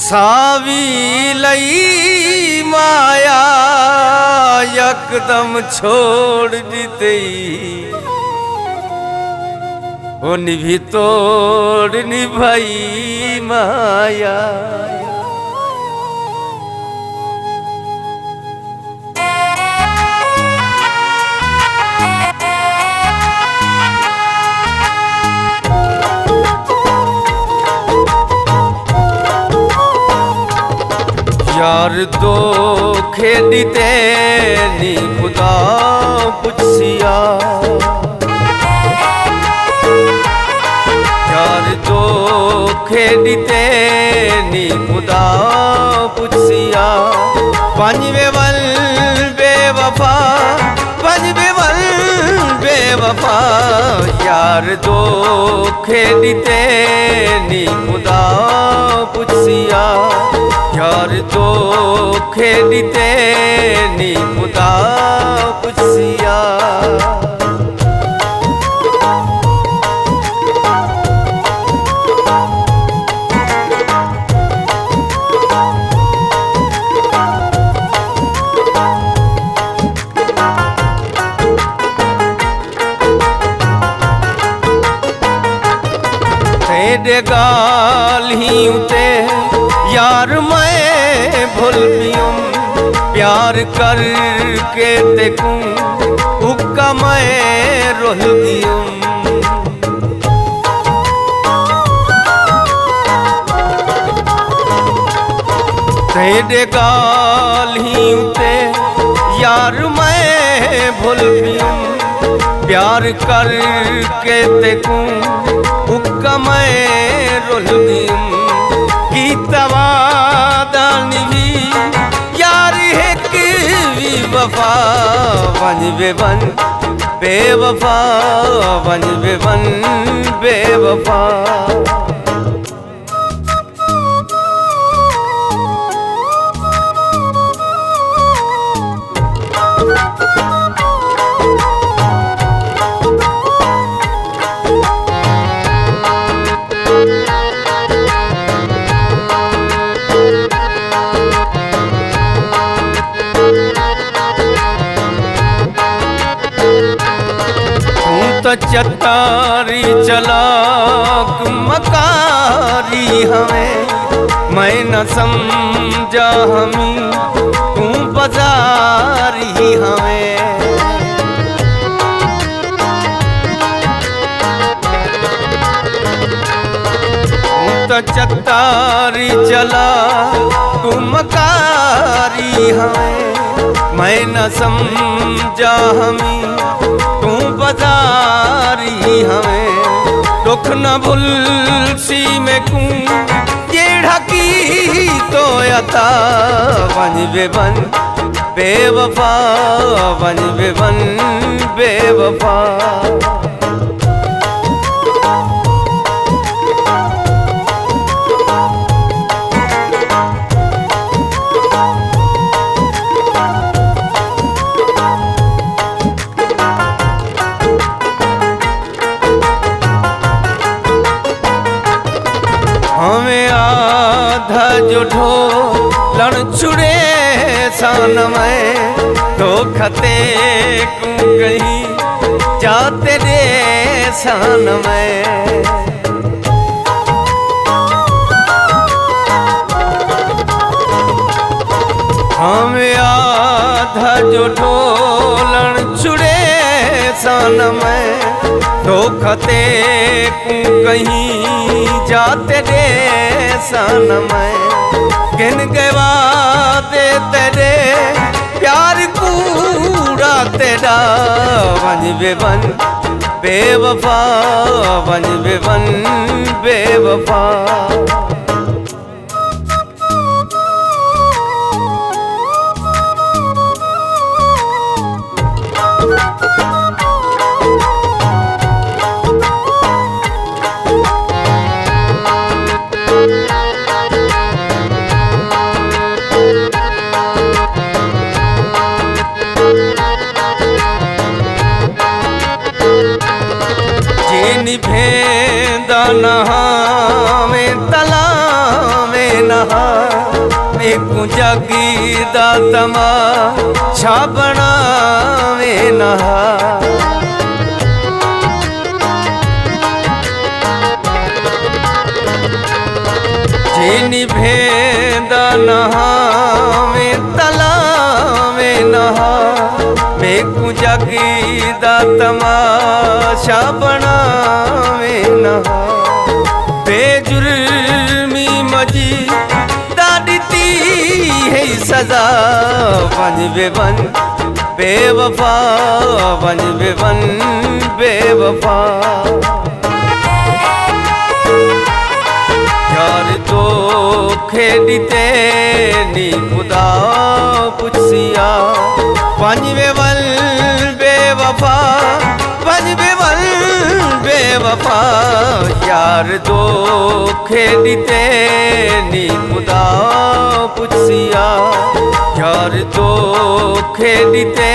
सावी लई माया यकदम छोड़ दी वो निभी तोड़ निभाई माया। यार दो खेदते नी खुदा पुछसिया, यार दो खेदते नी खुदा पुछसिया। पंजवे वल बेवफा, पंजवे वल बेवफा, यार दो खेदते नी खुदा पुछसिया। यार दो खेदते नी खुदा पुछसिया। तेरे गाल ही उते यार मैं भूल पियूं, प्यार करके देखूं हुक्का मैं रोल दियूं। तेरे गाल ही उते यार मैं भूल पियूं, प्यार करके देखूं हुक्का मैं रोल दियूं। तवादानी भी यार है कि वफा, वन बेवन बेवफा, वन बेवन बेवफा। चतारी चलाक मकारी हमें, मैं न समझा हमी तू बाजारी हमें। तू चतारी चला तू मकारी हमें, मैं न समझा हमी तू बाजारी हमें। दुख न भूल सी में कूं जेड़ा की तो अता, वन बेवन बेवफा, वन बेवन बेवफा। हमें आधा जो ढोलन छुड़े सान में, तो खते को कहीं जाते रे सान में। हमें आधा जो ढोलन छुड़े सान में, तो खते को कहीं जाते रे सान में। गिन गवा दे तेरे प्यार कूड़ा तेरा, वन बेवन बेवफा, वन बेवन बेवफा। निभेंदा नहा में तला में नहा, मेकू जगी दा तमाशा बनावे नहा जिनी भेदा नहावे तलावे नहा मेकू जगी दा तमाशा बनावे नहा बेजुर्मी मजी दादी है सजा बन बेबन बेवफा बन बेबन बेवफा यार तो खेड़ते नी खुदा पुछसिया बन बेबन बेवफा बन बेबन बेवफा यार दो खेड़ते नी खुदा पुछसिया यार दो खेड़ते